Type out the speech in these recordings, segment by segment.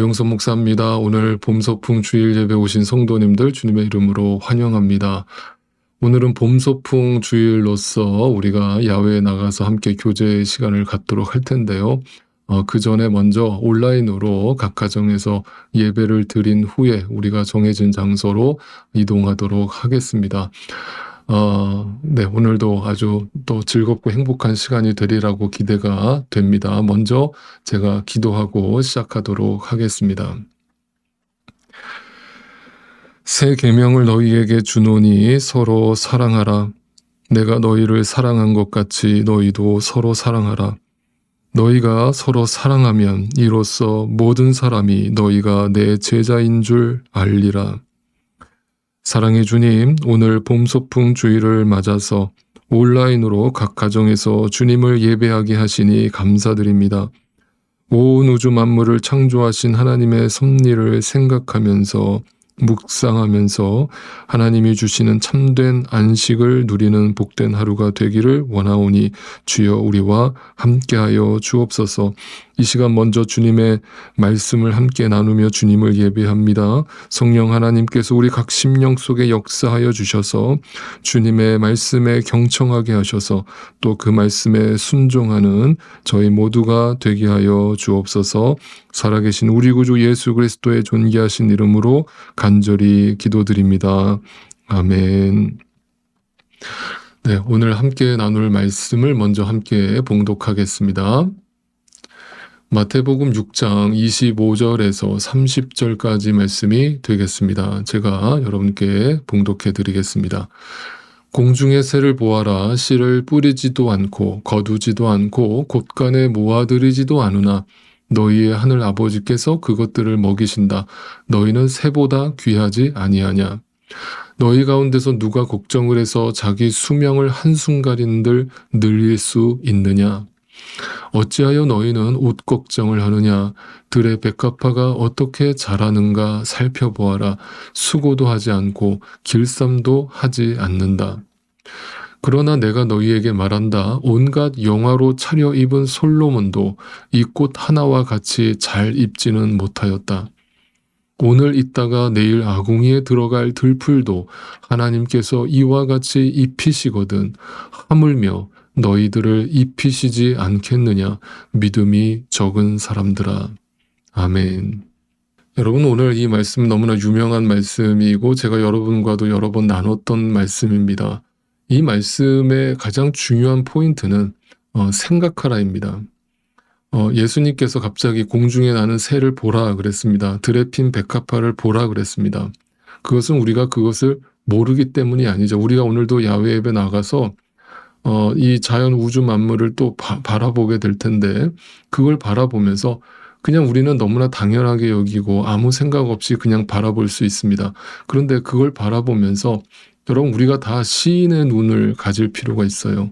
박용선 목사입니다. 오늘 봄소풍 주일 예배 오신 성도님들 주님의 이름으로 환영합니다. 오늘은 봄소풍 주일로서 우리가 야외에 나가서 함께 교제 시간을 갖도록 할 텐데요. 그 전에 먼저 온라인으로 각 가정에서 예배를 드린 후에 우리가 정해진 장소로 이동하도록 하겠습니다. 네, 오늘도 아주 또 즐겁고 행복한 시간이 되리라고 기대가 됩니다. 먼저 제가 기도하고 시작하도록 하겠습니다. 새 계명을 너희에게 주노니 서로 사랑하라. 내가 너희를 사랑한 것 같이 너희도 서로 사랑하라. 너희가 서로 사랑하면 이로써 모든 사람이 너희가 내 제자인 줄 알리라. 사랑의 주님, 오늘 봄소풍 주일을 맞아서 온라인으로 각 가정에서 주님을 예배하게 하시니 감사드립니다. 온 우주 만물을 창조하신 하나님의 섭리를 생각하면서 묵상하면서 하나님이 주시는 참된 안식을 누리는 복된 하루가 되기를 원하오니 주여 우리와 함께하여 주옵소서. 이 시간 먼저 주님의 말씀을 함께 나누며 주님을 예배합니다. 성령 하나님께서 우리 각 심령 속에 역사하여 주셔서 주님의 말씀에 경청하게 하셔서 또 그 말씀에 순종하는 저희 모두가 되게 하여 주옵소서. 살아계신 우리 구주 예수 그리스도의 존귀하신 이름으로 간절히 기도드립니다. 아멘. 네, 오늘 함께 나눌 말씀을 먼저 함께 봉독하겠습니다. 마태복음 6장 25절에서 30절까지 말씀이 되겠습니다. 제가 여러분께 봉독해 드리겠습니다. 공중의 새를 보아라. 씨를 뿌리지도 않고 거두지도 않고 곳간에 모아들이지도 않으나 너희의 하늘 아버지께서 그것들을 먹이신다. 너희는 새보다 귀하지 아니하냐. 너희 가운데서 누가 걱정을 해서 자기 수명을 한순간인들 늘릴 수 있느냐. 어찌하여 너희는 옷 걱정을 하느냐. 들의 백합화가 어떻게 자라는가 살펴보아라. 수고도 하지 않고 길쌈도 하지 않는다. 그러나 내가 너희에게 말한다. 온갖 영화로 차려입은 솔로몬도 이 꽃 하나와 같이 잘 입지는 못하였다. 오늘 있다가 내일 아궁이에 들어갈 들풀도 하나님께서 이와 같이 입히시거든. 하물며 너희들을 입히시지 않겠느냐. 믿음이 적은 사람들아. 아멘. 여러분, 오늘 이 말씀 너무나 유명한 말씀이고 제가 여러분과도 여러 번 나눴던 말씀입니다. 이 말씀의 가장 중요한 포인트는 생각하라입니다. 예수님께서 갑자기 공중에 나는 새를 보라 그랬습니다. 들에 핀 백합화를 보라 그랬습니다. 그것은 우리가 그것을 모르기 때문이 아니죠. 우리가 오늘도 야외 예배 나가서 이 자연 우주 만물을 또 바라보게 될 텐데 그걸 바라보면서 그냥 우리는 너무나 당연하게 여기고 아무 생각 없이 그냥 바라볼 수 있습니다. 그런데 그걸 바라보면서 여러분, 우리가 다 시인의 눈을 가질 필요가 있어요.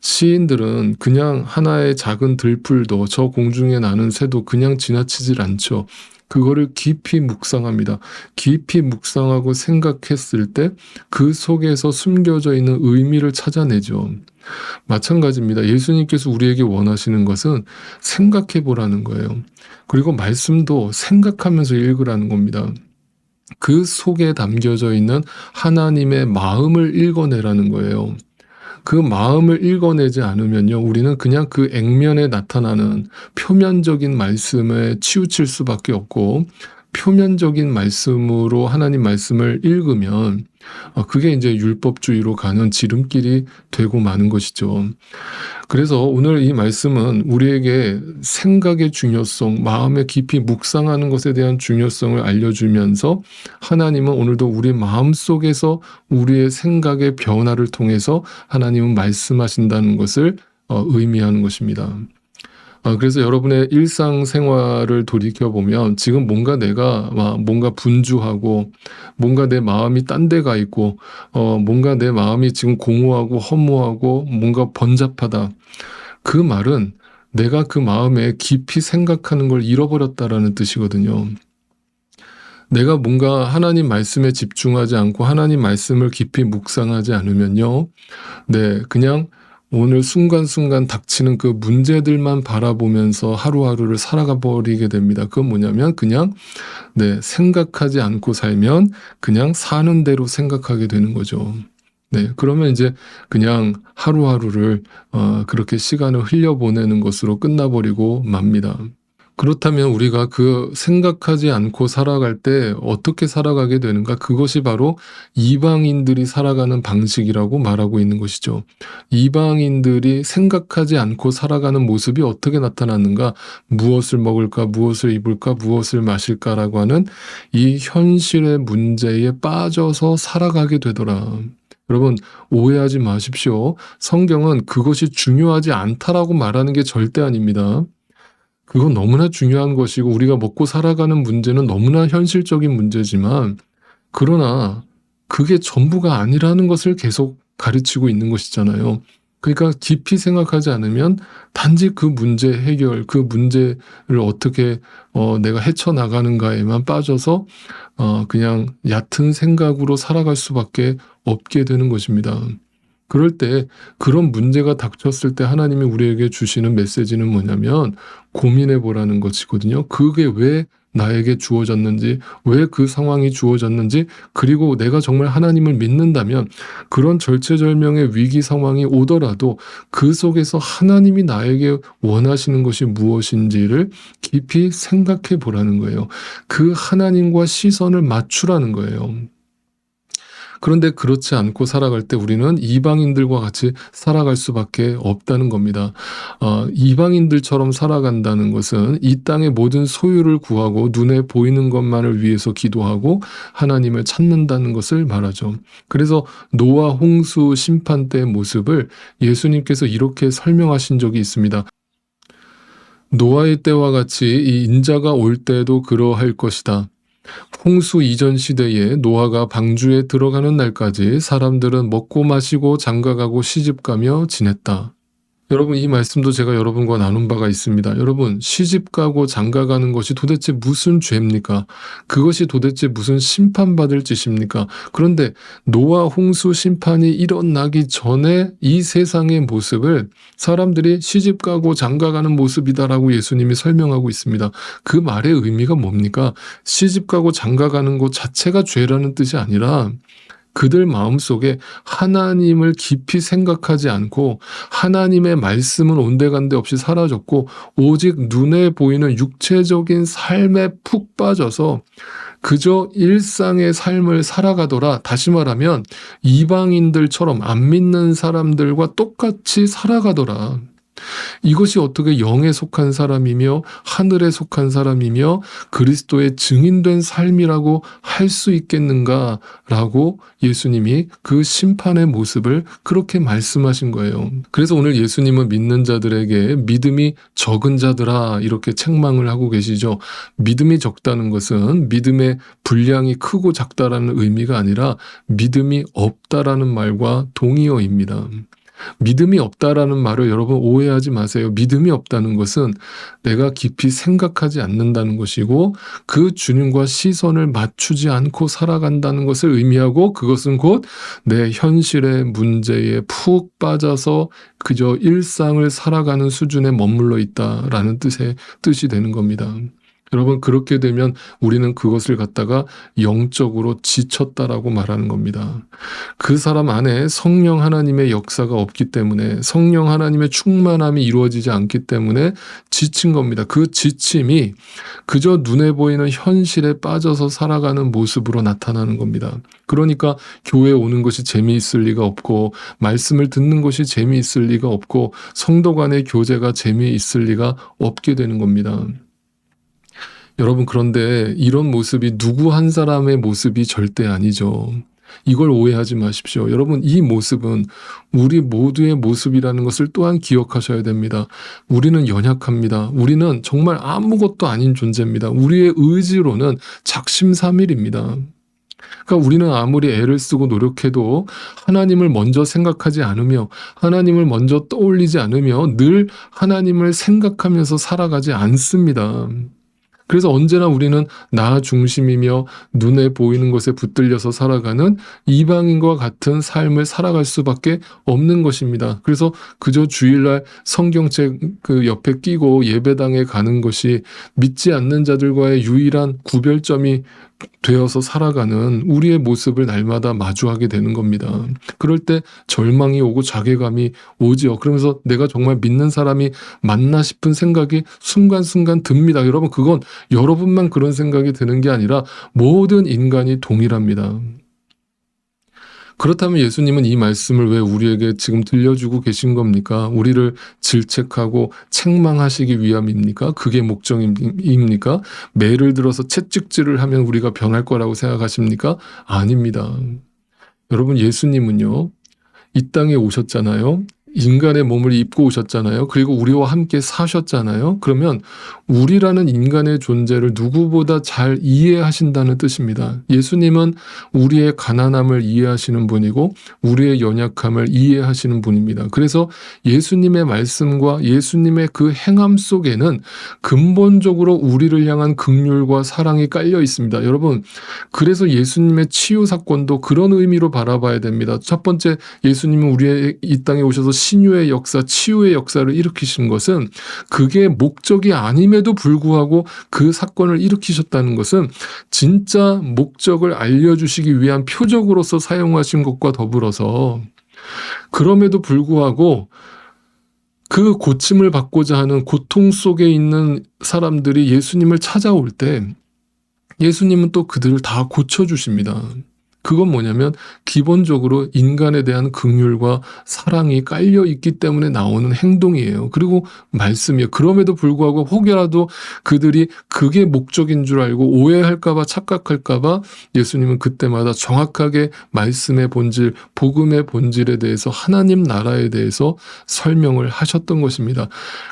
시인들은 그냥 하나의 작은 들풀도 저 공중에 나는 새도 그냥 지나치질 않죠. 그거를 깊이 묵상합니다. 깊이 묵상하고 생각했을 때 그 속에서 숨겨져 있는 의미를 찾아내죠. 마찬가지입니다. 예수님께서 우리에게 원하시는 것은 생각해 보라는 거예요. 그리고 말씀도 생각하면서 읽으라는 겁니다. 그 속에 담겨져 있는 하나님의 마음을 읽어내라는 거예요. 그 마음을 읽어내지 않으면요, 우리는 그냥 그 액면에 나타나는 표면적인 말씀에 치우칠 수밖에 없고, 표면적인 말씀으로 하나님 말씀을 읽으면 그게 이제 율법주의로 가는 지름길이 되고 마는 것이죠. 그래서 오늘 이 말씀은 우리에게 생각의 중요성, 마음에 깊이 묵상하는 것에 대한 중요성을 알려주면서 하나님은 오늘도 우리 마음속에서 우리의 생각의 변화를 통해서 하나님은 말씀하신다는 것을 의미하는 것입니다. 그래서 여러분의 일상생활을 돌이켜보면 지금 뭔가 분주하고 뭔가 내 마음이 딴 데 가 있고 뭔가 내 마음이 지금 공허하고 허무하고 뭔가 번잡하다. 그 말은 내가 그 마음에 깊이 생각하는 걸 잃어버렸다라는 뜻이거든요. 내가 뭔가 하나님 말씀에 집중하지 않고 하나님 말씀을 깊이 묵상하지 않으면요. 네, 그냥 오늘 순간순간 닥치는 그 문제들만 바라보면서 하루하루를 살아가 버리게 됩니다. 그건 뭐냐면 그냥 생각하지 않고 살면 그냥 사는 대로 생각하게 되는 거죠. 그러면 이제 그냥 하루하루를 그렇게 시간을 흘려보내는 것으로 끝나버리고 맙니다. 그렇다면 우리가 그 생각하지 않고 살아갈 때 어떻게 살아가게 되는가? 그것이 바로 이방인들이 살아가는 방식이라고 말하고 있는 것이죠. 이방인들이 생각하지 않고 살아가는 모습이 어떻게 나타났는가? 무엇을 먹을까? 무엇을 입을까? 무엇을 마실까라고 하는 이 현실의 문제에 빠져서 살아가게 되더라. 여러분, 오해하지 마십시오. 성경은 그것이 중요하지 않다라고 말하는 게 절대 아닙니다. 그건 너무나 중요한 것이고 우리가 먹고 살아가는 문제는 너무나 현실적인 문제지만, 그러나 그게 전부가 아니라는 것을 계속 가르치고 있는 것이잖아요. 그러니까 깊이 생각하지 않으면 단지 그 문제 해결, 그 문제를 어떻게 내가 헤쳐나가는가에만 빠져서 그냥 얕은 생각으로 살아갈 수밖에 없게 되는 것입니다. 그럴 때 그런 문제가 닥쳤을 때 하나님이 우리에게 주시는 메시지는 뭐냐면 고민해 보라는 것이거든요. 그게 왜 나에게 주어졌는지, 왜 그 상황이 주어졌는지, 그리고 내가 정말 하나님을 믿는다면 그런 절체절명의 위기 상황이 오더라도 그 속에서 하나님이 나에게 원하시는 것이 무엇인지를 깊이 생각해 보라는 거예요. 그 하나님과 시선을 맞추라는 거예요. 그런데 그렇지 않고 살아갈 때 우리는 이방인들과 같이 살아갈 수밖에 없다는 겁니다. 이방인들처럼 살아간다는 것은 이 땅의 모든 소유를 구하고 눈에 보이는 것만을 위해서 기도하고 하나님을 찾는다는 것을 말하죠. 그래서 노아 홍수 심판 때의 모습을 예수님께서 이렇게 설명하신 적이 있습니다. 노아의 때와 같이 이 인자가 올 때도 그러할 것이다. 홍수 이전 시대에 노아가 방주에 들어가는 날까지 사람들은 먹고 마시고 장가가고 시집가며 지냈다. 여러분, 이 말씀도 제가 여러분과 나눈 바가 있습니다. 여러분, 시집가고 장가가는 것이 도대체 무슨 죄입니까? 그것이 도대체 무슨 심판받을 짓입니까? 그런데 노아 홍수 심판이 일어나기 전에 이 세상의 모습을 사람들이 시집가고 장가가는 모습이다라고 예수님이 설명하고 있습니다. 그 말의 의미가 뭡니까? 시집가고 장가가는 것 자체가 죄라는 뜻이 아니라 그들 마음속에 하나님을 깊이 생각하지 않고 하나님의 말씀은 온데간데 없이 사라졌고 오직 눈에 보이는 육체적인 삶에 푹 빠져서 그저 일상의 삶을 살아가더라. 다시 말하면 이방인들처럼 안 믿는 사람들과 똑같이 살아가더라. 이것이 어떻게 영에 속한 사람이며 하늘에 속한 사람이며 그리스도의 증인된 삶이라고 할 수 있겠는가라고 예수님이 그 심판의 모습을 그렇게 말씀하신 거예요. 그래서 오늘 예수님은 믿는 자들에게 믿음이 적은 자들아 이렇게 책망을 하고 계시죠. 믿음이 적다는 것은 믿음의 분량이 크고 작다라는 의미가 아니라 믿음이 없다라는 말과 동의어입니다. 믿음이 없다라는 말을 여러분 오해하지 마세요. 믿음이 없다는 것은 내가 깊이 생각하지 않는다는 것이고 그 주님과 시선을 맞추지 않고 살아간다는 것을 의미하고 그것은 곧 내 현실의 문제에 푹 빠져서 그저 일상을 살아가는 수준에 머물러 있다라는 뜻이 되는 겁니다. 여러분, 그렇게 되면 우리는 그것을 갖다가 영적으로 지쳤다라고 말하는 겁니다. 그 사람 안에 성령 하나님의 역사가 없기 때문에 성령 하나님의 충만함이 이루어지지 않기 때문에 지친 겁니다. 그 지침이 그저 눈에 보이는 현실에 빠져서 살아가는 모습으로 나타나는 겁니다. 그러니까 교회에 오는 것이 재미있을 리가 없고 말씀을 듣는 것이 재미있을 리가 없고 성도 간의 교제가 재미있을 리가 없게 되는 겁니다. 여러분, 그런데 이런 모습이 누구 한 사람의 모습이 절대 아니죠. 이걸 오해하지 마십시오. 여러분, 이 모습은 우리 모두의 모습이라는 것을 또한 기억하셔야 됩니다. 우리는 연약합니다. 우리는 정말 아무것도 아닌 존재입니다. 우리의 의지로는 작심삼일입니다. 그러니까 우리는 아무리 애를 쓰고 노력해도 하나님을 먼저 생각하지 않으며 하나님을 먼저 떠올리지 않으며 늘 하나님을 생각하면서 살아가지 않습니다. 그래서 언제나 우리는 나 중심이며 눈에 보이는 것에 붙들려서 살아가는 이방인과 같은 삶을 살아갈 수밖에 없는 것입니다. 그래서 그저 주일날 성경책 그 옆에 끼고 예배당에 가는 것이 믿지 않는 자들과의 유일한 구별점이 되어서 살아가는 우리의 모습을 날마다 마주하게 되는 겁니다. 그럴 때 절망이 오고 자괴감이 오지요. 그러면서 내가 정말 믿는 사람이 맞나 싶은 생각이 순간순간 듭니다. 여러분, 그건 여러분만 그런 생각이 드는 게 아니라 모든 인간이 동일합니다. 그렇다면 예수님은 이 말씀을 왜 우리에게 지금 들려주고 계신 겁니까? 우리를 질책하고 책망하시기 위함입니까? 그게 목적입니까? 매를 들어서 채찍질을 하면 우리가 변할 거라고 생각하십니까? 아닙니다. 여러분, 예수님은요, 이 땅에 오셨잖아요. 인간의 몸을 입고 오셨잖아요. 그리고 우리와 함께 사셨잖아요. 그러면 우리라는 인간의 존재를 누구보다 잘 이해하신다는 뜻입니다. 예수님은 우리의 가난함을 이해하시는 분이고 우리의 연약함을 이해하시는 분입니다. 그래서 예수님의 말씀과 예수님의 그 행함 속에는 근본적으로 우리를 향한 긍휼과 사랑이 깔려 있습니다. 여러분, 그래서 예수님의 치유 사건도 그런 의미로 바라봐야 됩니다. 첫 번째, 예수님은 우리의 이 땅에 오셔서 신유의 역사, 치유의 역사를 일으키신 것은 그게 목적이 아님에도 불구하고 그 사건을 일으키셨다는 것은 진짜 목적을 알려주시기 위한 표적으로서 사용하신 것과 더불어서 그럼에도 불구하고 그 고침을 받고자 하는 고통 속에 있는 사람들이 예수님을 찾아올 때 예수님은 또 그들을 다 고쳐주십니다. 그건 뭐냐면 기본적으로 인간에 대한 긍휼과 사랑이 깔려 있기 때문에 나오는 행동이에요. 그리고 말씀이에요. 그럼에도 불구하고 혹여라도 그들이 그게 목적인 줄 알고 오해할까봐 착각할까봐 예수님은 그때마다 정확하게 말씀의 본질, 복음의 본질에 대해서 하나님 나라에 대해서 설명을 하셨던 것입니다.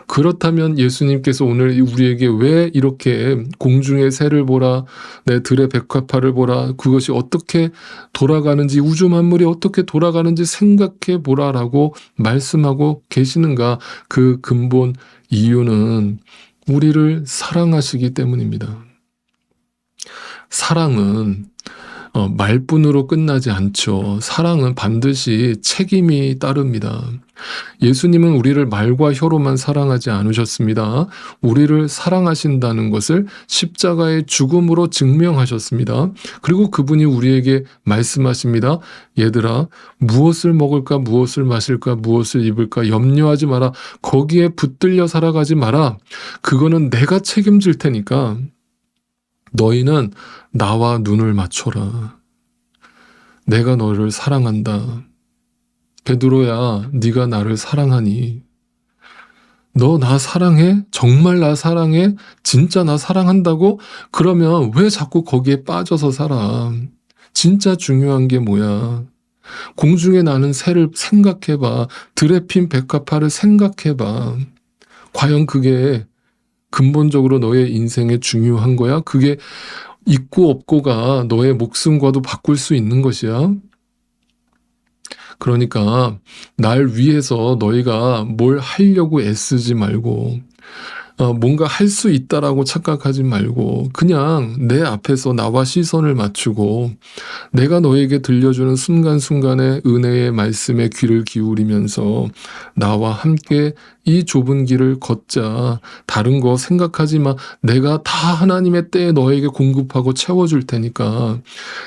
그렇다면 예수님께서 오늘 우리에게 왜 이렇게 공중의 새를 보라, 내 들의 백합화를 보라, 그것이 어떻게 돌아가는지, 우주 만물이 어떻게 돌아가는지 생각해 보라라고 말씀하고 계시는가? 그 근본 이유는 우리를 사랑하시기 때문입니다. 사랑은 말뿐으로 끝나지 않죠. 사랑은 반드시 책임이 따릅니다. 예수님은 우리를 말과 혀로만 사랑하지 않으셨습니다. 우리를 사랑하신다는 것을 십자가의 죽음으로 증명하셨습니다. 그리고 그분이 우리에게 말씀하십니다. 얘들아, 무엇을 먹을까, 무엇을 마실까, 무엇을 입을까 염려하지 마라. 거기에 붙들려 살아가지 마라. 그거는 내가 책임질 테니까 너희는 나와 눈을 맞춰라. 내가 너를 사랑한다. 베드로야, 네가 나를 사랑하니? 너 나 사랑해? 정말 나 사랑해? 진짜 나 사랑한다고? 그러면 왜 자꾸 거기에 빠져서 살아? 진짜 중요한 게 뭐야? 공중에 나는 새를 생각해봐. 들에 핀 백합화를 생각해봐. 과연 그게 근본적으로 너의 인생에 중요한 거야? 그게 있고 없고가 너의 목숨과도 바꿀 수 있는 것이야? 그러니까 날 위해서 너희가 뭘 하려고 애쓰지 말고 뭔가 할 수 있다라고 착각하지 말고 그냥 내 앞에서 나와 시선을 맞추고 내가 너에게 들려주는 순간순간의 은혜의 말씀에 귀를 기울이면서 나와 함께 이 좁은 길을 걷자. 다른 거 생각하지 마. 내가 다 하나님의 때에 너에게 공급하고 채워줄 테니까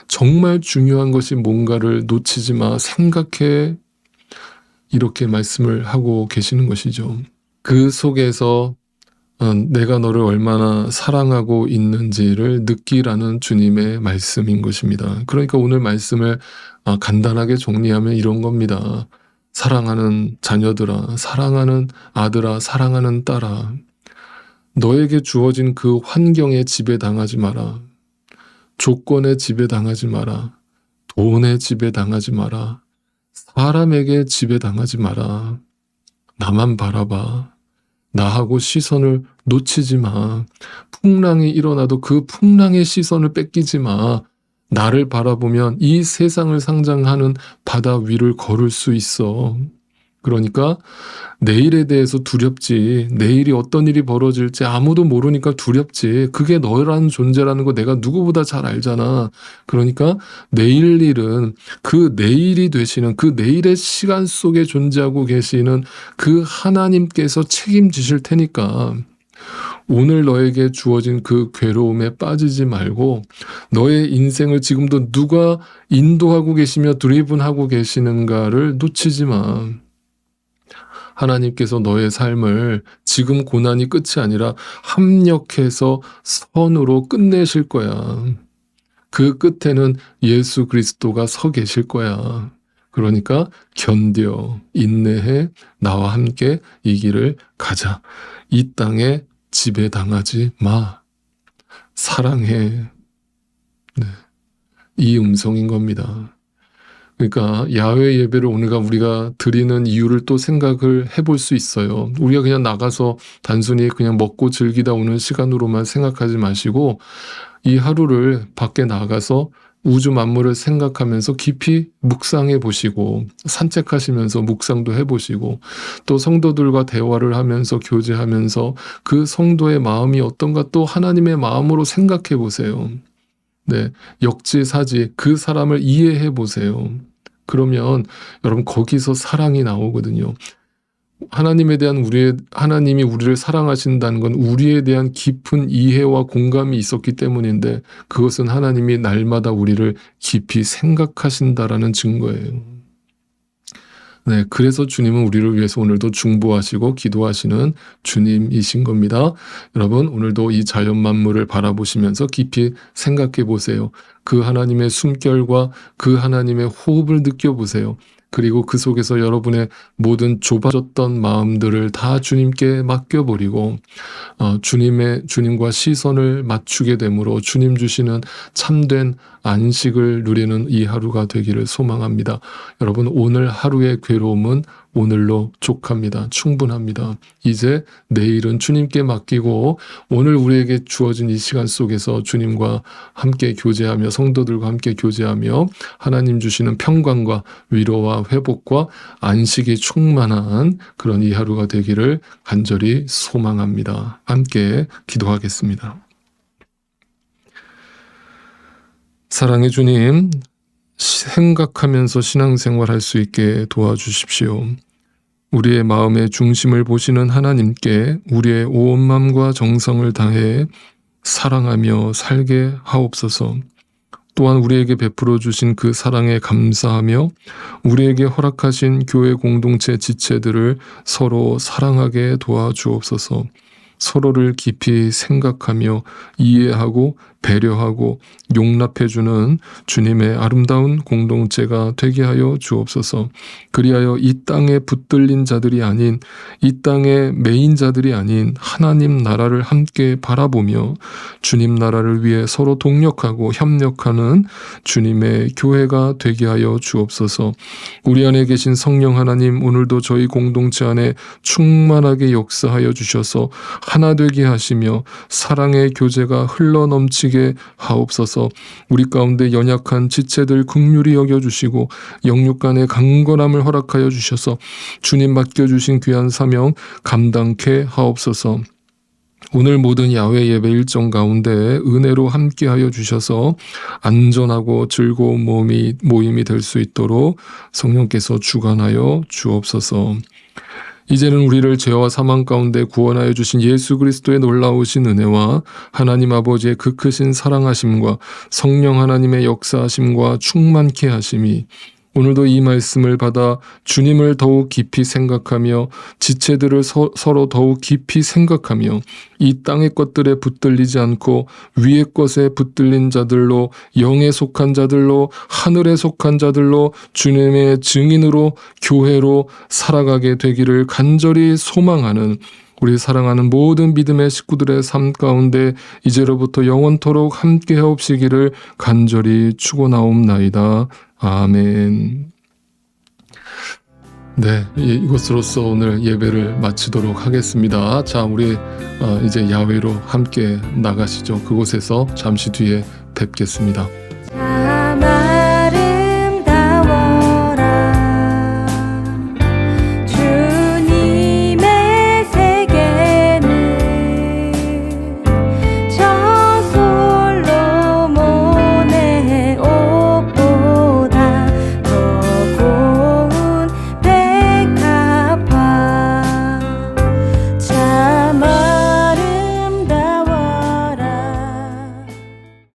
정말 중요한 것이 뭔가를 놓치지 마. 생각해. 이렇게 말씀을 하고 계시는 것이죠. 그 속에서 내가 너를 얼마나 사랑하고 있는지를 느끼라는 주님의 말씀인 것입니다. 그러니까 오늘 말씀을 간단하게 정리하면 이런 겁니다. 사랑하는 자녀들아, 사랑하는 아들아, 사랑하는 딸아, 너에게 주어진 그 환경에 지배당하지 마라. 조건에 지배당하지 마라. 돈에 지배당하지 마라. 사람에게 지배당하지 마라. 나만 바라봐. 나하고 시선을 놓치지 마. 풍랑이 일어나도 그 풍랑의 시선을 뺏기지 마. 나를 바라보면 이 세상을 상장하는 바다 위를 걸을 수 있어. 그러니까 내일에 대해서 두렵지. 내일이 어떤 일이 벌어질지 아무도 모르니까 두렵지. 그게 너라는 존재라는 거 내가 누구보다 잘 알잖아. 그러니까 내일 일은 그 내일이 되시는, 그 내일의 시간 속에 존재하고 계시는 그 하나님께서 책임지실 테니까 오늘 너에게 주어진 그 괴로움에 빠지지 말고 너의 인생을 지금도 누가 인도하고 계시며 드리븐하고 계시는가를 놓치지 마. 하나님께서 너의 삶을 지금 고난이 끝이 아니라 합력해서 선으로 끝내실 거야. 그 끝에는 예수 그리스도가 서 계실 거야. 그러니까 견뎌, 인내해, 나와 함께 이 길을 가자. 이 땅에 지배당하지 마. 사랑해. 네. 이 음성인 겁니다. 그러니까 야훼 예배를 오늘 우리가 드리는 이유를 또 생각을 해볼 수 있어요. 우리가 그냥 나가서 단순히 그냥 먹고 즐기다 오는 시간으로만 생각하지 마시고 이 하루를 밖에 나가서 우주 만물을 생각하면서 깊이 묵상해 보시고 산책하시면서 묵상도 해보시고 또 성도들과 대화를 하면서 교제하면서 그 성도의 마음이 어떤가 또 하나님의 마음으로 생각해 보세요. 네, 역지사지 그 사람을 이해해 보세요. 그러면 여러분 거기서 사랑이 나오거든요. 하나님이 우리를 사랑하신다는 건 우리에 대한 깊은 이해와 공감이 있었기 때문인데 그것은 하나님이 날마다 우리를 깊이 생각하신다라는 증거예요. 네, 그래서 주님은 우리를 위해서 오늘도 중보하시고 기도하시는 주님이신 겁니다. 여러분, 오늘도 이 자연 만물을 바라보시면서 깊이 생각해 보세요. 그 하나님의 숨결과 그 하나님의 호흡을 느껴보세요. 그리고 그 속에서 여러분의 모든 좁아졌던 마음들을 다 주님께 맡겨버리고 주님과 시선을 맞추게 되므로 주님 주시는 참된 안식을 누리는 이 하루가 되기를 소망합니다. 여러분, 오늘 하루의 괴로움은 오늘로 족합니다. 충분합니다. 이제 내일은 주님께 맡기고 오늘 우리에게 주어진 이 시간 속에서 주님과 함께 교제하며 성도들과 함께 교제하며 하나님 주시는 평강과 위로와 회복과 안식이 충만한 그런 이 하루가 되기를 간절히 소망합니다. 함께 기도하겠습니다. 사랑의 주님, 생각하면서 신앙생활할 수 있게 도와주십시오. 우리의 마음의 중심을 보시는 하나님께 우리의 온 마음과 정성을 다해 사랑하며 살게 하옵소서. 또한 우리에게 베풀어 주신 그 사랑에 감사하며 우리에게 허락하신 교회 공동체 지체들을 서로 사랑하게 도와주옵소서. 서로를 깊이 생각하며 이해하고 배려하고 용납해주는 주님의 아름다운 공동체가 되게 하여 주옵소서. 그리하여 이 땅에 붙들린 자들이 아닌, 이 땅의 메인자들이 아닌 하나님 나라를 함께 바라보며 주님 나라를 위해 서로 동력하고 협력하는 주님의 교회가 되게 하여 주옵소서. 우리 안에 계신 성령 하나님, 오늘도 저희 공동체 안에 충만하게 역사하여 주셔서 하나 되게 하시며 사랑의 교제가 흘러넘치게 하옵소서. 우리 가운데 연약한 지체들 긍휼히 여겨주시고 영육 간의 강건함을 허락하여 주셔서 주님 맡겨주신 귀한 사명 감당케 하옵소서. 오늘 모든 야훼 예배 일정 가운데 은혜로 함께하여 주셔서 안전하고 즐거운 모임이 될 수 있도록 성령께서 주관하여 주옵소서. 이제는 우리를 죄와 사망 가운데 구원하여 주신 예수 그리스도의 놀라우신 은혜와 하나님 아버지의 그 크신 사랑하심과 성령 하나님의 역사하심과 충만케 하심이 오늘도 이 말씀을 받아 주님을 더욱 깊이 생각하며 지체들을 서로 더욱 깊이 생각하며 이 땅의 것들에 붙들리지 않고 위의 것에 붙들린 자들로, 영에 속한 자들로, 하늘에 속한 자들로 주님의 증인으로 교회로 살아가게 되기를 간절히 소망하는 우리 사랑하는 모든 믿음의 식구들의 삶 가운데 이제로부터 영원토록 함께하옵시기를 간절히 축원하옵나이다. 아멘. 네, 이것으로써 오늘 예배를 마치도록 하겠습니다. 자, 우리 이제 야외로 함께 나가시죠. 그곳에서 잠시 뒤에 뵙겠습니다.